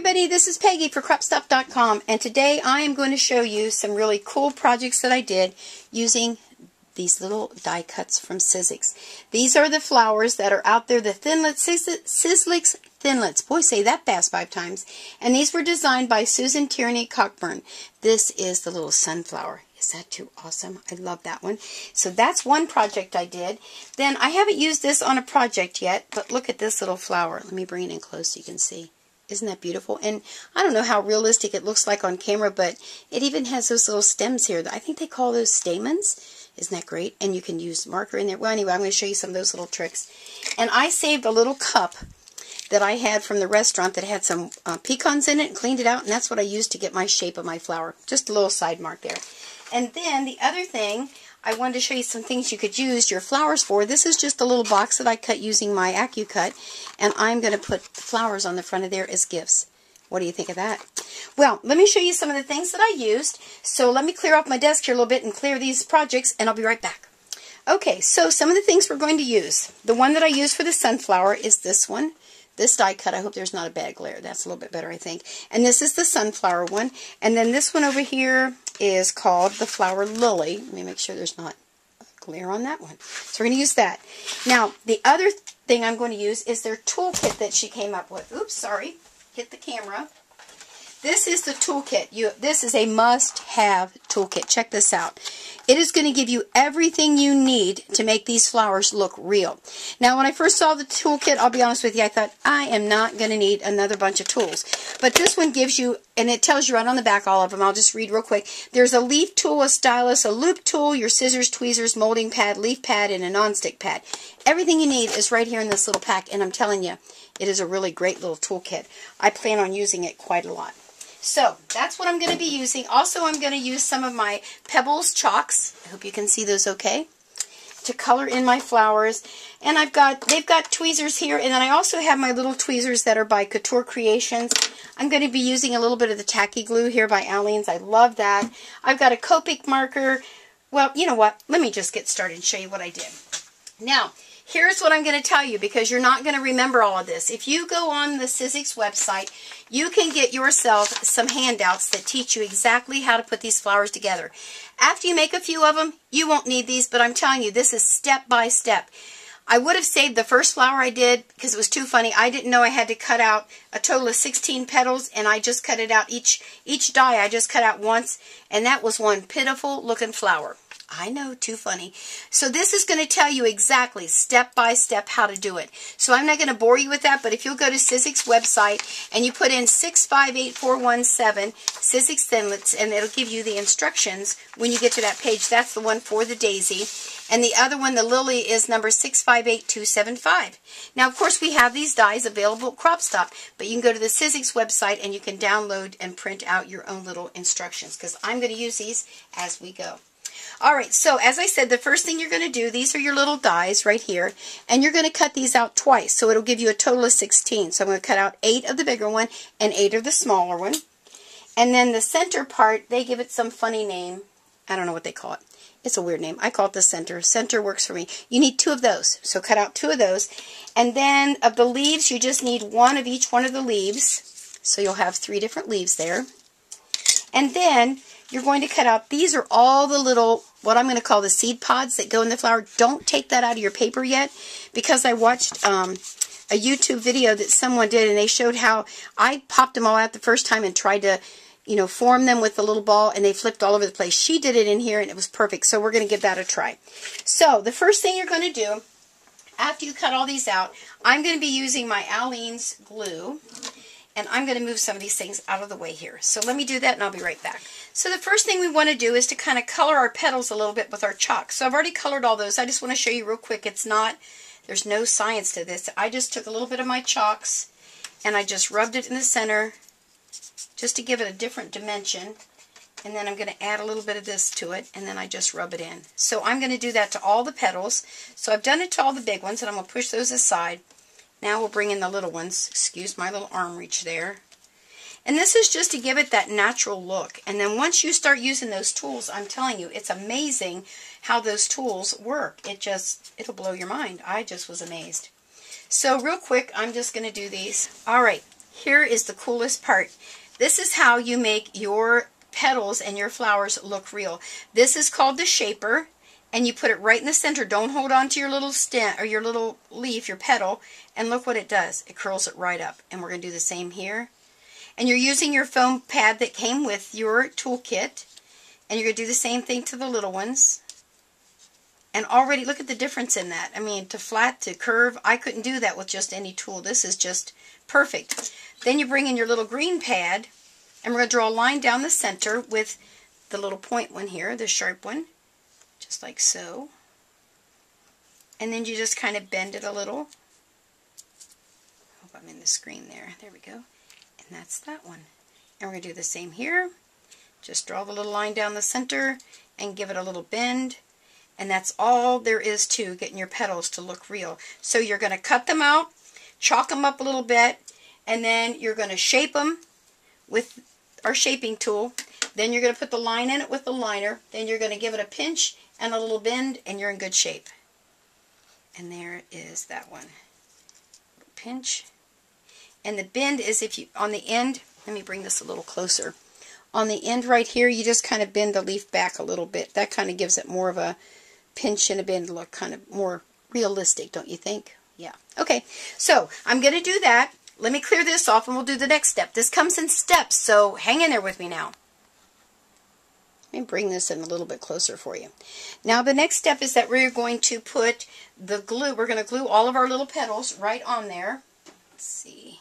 everybody, this is Peggy for CropStop.com, and today I am going to show you some really cool projects that I did using these little die cuts from Sizzix. These are the flowers that are out there, the Thinlits, Sizzix Thinlits. Boy, say that fast 5 times. And these were designed by Susan Tierney-Cockburn. This is the little sunflower. Is that too awesome? I love that one. So that's one project I did. Then I haven't used this on a project yet, but look at this little flower. Let me bring it in close so you can see. Isn't that beautiful? And I don't know how realistic it looks like on camera, but it even has those little stems here. I think they call those stamens. Isn't that great? And you can use marker in there. Well, anyway, I'm going to show you some of those little tricks. And I saved a little cup that I had from the restaurant that had some pecans in it and cleaned it out, and that's what I used to get my shape of my flower. Just a little side mark there. And then the other thing, I wanted to show you some things you could use your flowers for. This is just a little box that I cut using my AccuCut, and I'm going to put flowers on the front of there as gifts. What do you think of that? Well, let me show you some of the things that I used. So let me clear off my desk here a little bit and clear these projects, and I'll be right back. Okay, so some of the things we're going to use. The one that I used for the sunflower is this one. This die cut, I hope there's not a bad glare. That's a little bit better, I think. And this is the sunflower one. And then this one over here is called the flower lily. Let me make sure there's not a glare on that one. So we're going to use that. Now, the other thing I'm going to use is their toolkit that she came up with. Oops, sorry. Hit the camera. This is the toolkit. This is a must-have toolkit. Check this out. It is going to give you everything you need to make these flowers look real. Now, when I first saw the toolkit, I'll be honest with you, I thought, I am not going to need another bunch of tools. But this one gives you, and it tells you right on the back all of them. I'll just read real quick. There's a leaf tool, a stylus, a loop tool, your scissors, tweezers, molding pad, leaf pad, and a non-stick pad. Everything you need is right here in this little pack, and I'm telling you, it is a really great little toolkit. I plan on using it quite a lot. So, that's what I'm going to be using. Also, I'm going to use some of my Pebbles chalks. I hope you can see those okay. To color in my flowers. And they've got tweezers here. And then I also have my little tweezers that are by Couture Creations. I'm going to be using a little bit of the tacky glue here by Aleene's. I love that. I've got a Copic marker. Well, you know what? Let me just get started and show you what I did. Now, here's what I'm going to tell you, because you're not going to remember all of this. If you go on the Sizzix website, you can get yourself some handouts that teach you exactly how to put these flowers together. After you make a few of them, you won't need these, but I'm telling you, this is step by step. I would have saved the first flower I did because it was too funny. I didn't know I had to cut out a total of 16 petals, and I just cut it out. Each die I just cut out once, and that was one pitiful looking flower. I know, too funny. So this is going to tell you exactly, step by step, how to do it. So I'm not going to bore you with that, but if you'll go to Sizzix website and you put in 658417 Sizzix Thinlits, and it'll give you the instructions when you get to that page. That's the one for the daisy. And the other one, the lily, is number 658275. Now, of course, we have these dies available at CropStop, but you can go to the Sizzix website and you can download and print out your own little instructions, because I'm going to use these as we go. Alright, so as I said, the first thing you're going to do, these are your little dies right here, and you're going to cut these out twice, so it'll give you a total of 16. So I'm going to cut out 8 of the bigger one and 8 of the smaller one. And then the center part, they give it some funny name. I don't know what they call it. It's a weird name. I call it the center. Center works for me. You need 2 of those, so cut out 2 of those. And then of the leaves, you just need 1 of each one of the leaves. So you'll have 3 different leaves there. And then you're going to cut out, these are all the little, what I'm going to call the seed pods that go in the flower. Don't take that out of your paper yet, because I watched a YouTube video that someone did, and they showed how I popped them all out the first time and tried to, form them with the little ball, and they flipped all over the place. She did it in here, and it was perfect, so we're going to give that a try. So the first thing you're going to do, after you cut all these out, I'm going to be using my Aleene's glue. And I'm going to move some of these things out of the way here. So let me do that, and I'll be right back. So the first thing we want to do is to kind of color our petals a little bit with our chalk. So I've already colored all those. I just want to show you real quick. There's no science to this. I just took a little bit of my chalks, and I just rubbed it in the center just to give it a different dimension. And then I'm going to add a little bit of this to it, and then I just rub it in. So I'm going to do that to all the petals. So I've done it to all the big ones, and I'm going to push those aside. Now we'll bring in the little ones. Excuse my little arm reach there. And this is just to give it that natural look. And then once you start using those tools, I'm telling you, it's amazing how those tools work. It'll blow your mind. I just was amazed. So real quick, I'm just going to do these. All right. here is the coolest part. This is how you make your petals and your flowers look real. This is called the shaper, and you put it right in the center. Don't hold on to your little stem or your little leaf, your petal, and look what it does. It curls it right up. And we're going to do the same here. And you're using your foam pad that came with your toolkit, and you're going to do the same thing to the little ones. And already, look at the difference in that. I mean, to flat, to curve, I couldn't do that with just any tool. This is just perfect. Then you bring in your little green pad, and we're going to draw a line down the center with the little point one here, the sharp one, just like so. And then you just kind of bend it a little. Hope I'm in the screen there. There we go. And that's that one. And we're going to do the same here. Just draw the little line down the center and give it a little bend. And that's all there is to getting your petals to look real. So you're going to cut them out, chalk them up a little bit, and then you're going to shape them with our shaping tool. Then you're going to put the line in it with the liner. Then you're going to give it a pinch and a little bend, and you're in good shape. And there is that one. Pinch. And the bend is if you, on the end, let me bring this a little closer. On the end right here, you just kind of bend the leaf back a little bit. That kind of gives it more of a pinch and a bend look, kind of more realistic, don't you think? Yeah. Okay, so I'm going to do that. Let me clear this off and we'll do the next step. This comes in steps, so hang in there with me now. Let me bring this in a little bit closer for you. Now the next step is that we're going to put the glue. We're going to glue all of our little petals right on there. Let's see.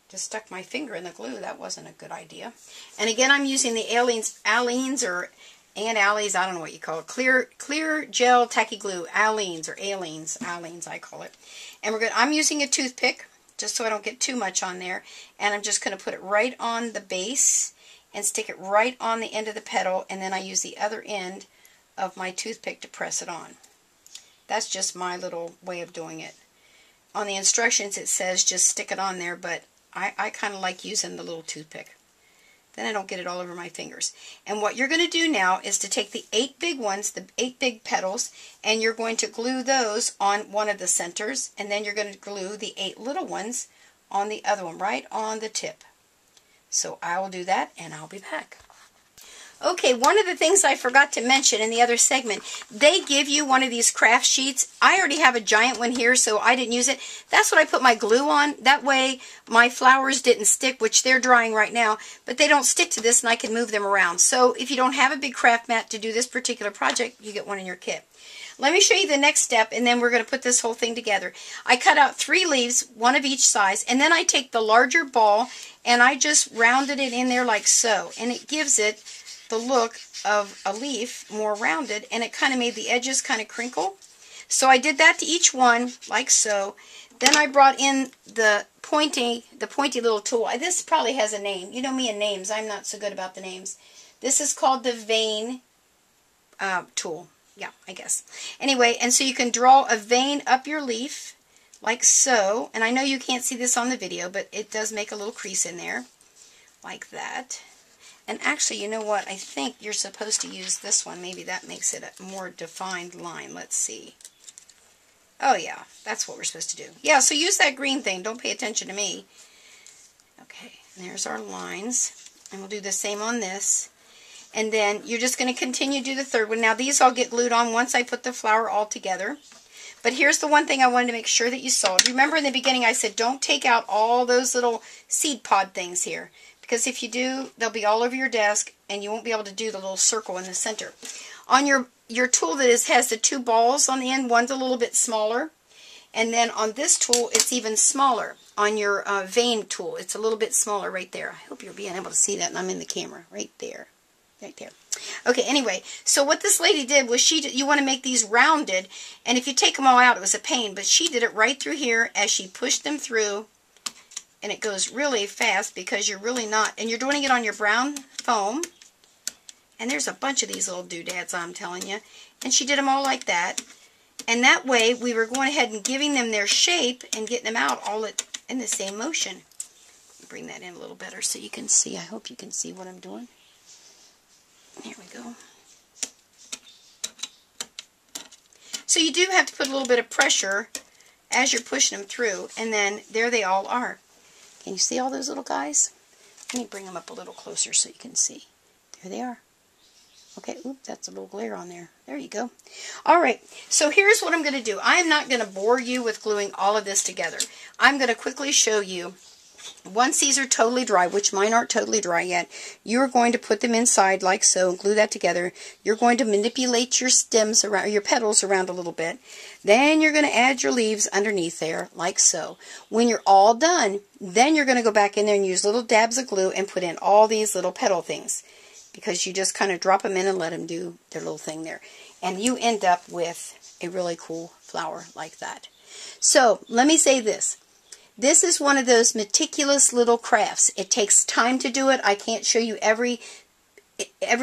Just stuck my finger in the glue. That wasn't a good idea. And again, I'm using the Aleene's or Aunt Allie's, I don't know what you call it, clear gel tacky glue, Aleene's or Aleene's I call it. And I'm using a toothpick just so I don't get too much on there. And I'm just going to put it right on the base and stick it right on the end of the petal, and then I use the other end of my toothpick to press it on. That's just my little way of doing it. On the instructions it says just stick it on there, but I kind of like using the little toothpick. Then I don't get it all over my fingers. And what you're going to do now is to take the 8 big ones, the 8 big petals, and you're going to glue those on one of the centers, and then you're going to glue the 8 little ones on the other one, right on the tip. So I will do that, and I'll be back. Okay, one of the things I forgot to mention in the other segment, they give you one of these craft sheets. I already have a giant one here, so I didn't use it. That's what I put my glue on. That way my flowers didn't stick, which they're drying right now, but they don't stick to this and I can move them around. So if you don't have a big craft mat to do this particular project, you get one in your kit. Let me show you the next step, and then we're going to put this whole thing together. I cut out 3 leaves, one of each size, and then I take the larger ball and I just rounded it in there like so, and it gives it the look of a leaf, more rounded, and it kind of made the edges kind of crinkle. So I did that to each one, like so. Then I brought in the pointy little tool. This probably has a name. You know me and names. I'm not so good about the names. This is called the vein tool. Yeah, I guess. Anyway, and so you can draw a vein up your leaf, like so. And I know you can't see this on the video, but it does make a little crease in there, like that. And actually, you know what? I think you're supposed to use this one. Maybe that makes it a more defined line. Let's see. Oh, yeah. That's what we're supposed to do. Yeah, so use that green thing. Don't pay attention to me. Okay, and there's our lines. And we'll do the same on this. And then you're just going to continue to do the third one. Now, these all get glued on once I put the flower all together. But here's the one thing I wanted to make sure that you saw. Do you remember in the beginning I said don't take out all those little seed pod things here? Because if you do, they'll be all over your desk and you won't be able to do the little circle in the center. On your tool that has the 2 balls on the end, one's a little bit smaller. And then on this tool, it's even smaller. On your vein tool, it's a little bit smaller right there. I hope you're being able to see that, and I'm in the camera. Right there. Right there. Okay, anyway, so what this lady did was you want to make these rounded, and if you take them all out, it was a pain, but she did it right through here as she pushed them through. And it goes really fast because you're really not, and you're doing it on your brown foam. And there's a bunch of these little doodads, I'm telling you. And she did them all like that. And that way, we were going ahead and giving them their shape and getting them out all in the same motion. Bring that in a little better so you can see. I hope you can see what I'm doing. There we go. So you do have to put a little bit of pressure as you're pushing them through. And then there they all are. Can you see all those little guys? Let me bring them up a little closer so you can see. There they are. Okay, oops, that's a little glare on there. There you go. All right, so here's what I'm going to do. I am not going to bore you with gluing all of this together. I'm going to quickly show you, once these are totally dry, which mine aren't totally dry yet, you're going to put them inside like so and glue that together. You're going to manipulate your stems around, your petals around a little bit. Then you're going to add your leaves underneath there like so. When you're all done, then you're going to go back in there and use little dabs of glue and put in all these little petal things, because you just kind of drop them in and let them do their little thing there. And you end up with a really cool flower like that. So, let me say this. This is one of those meticulous little crafts. It takes time to do it. I can't show you every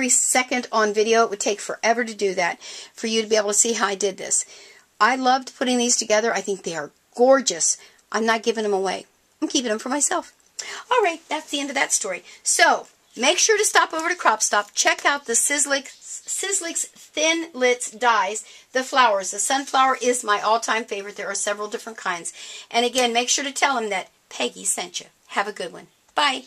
second on video. It would take forever to do that for you to be able to see how I did this. I loved putting these together. I think they are gorgeous. I'm not giving them away. I'm keeping them for myself. All right, that's the end of that story. So, make sure to stop over to CropStop. Check out the Sizzix Thin Litz Dies, the flowers. The sunflower is my all-time favorite. There are several different kinds. And again, make sure to tell them that Peggy sent you. Have a good one. Bye.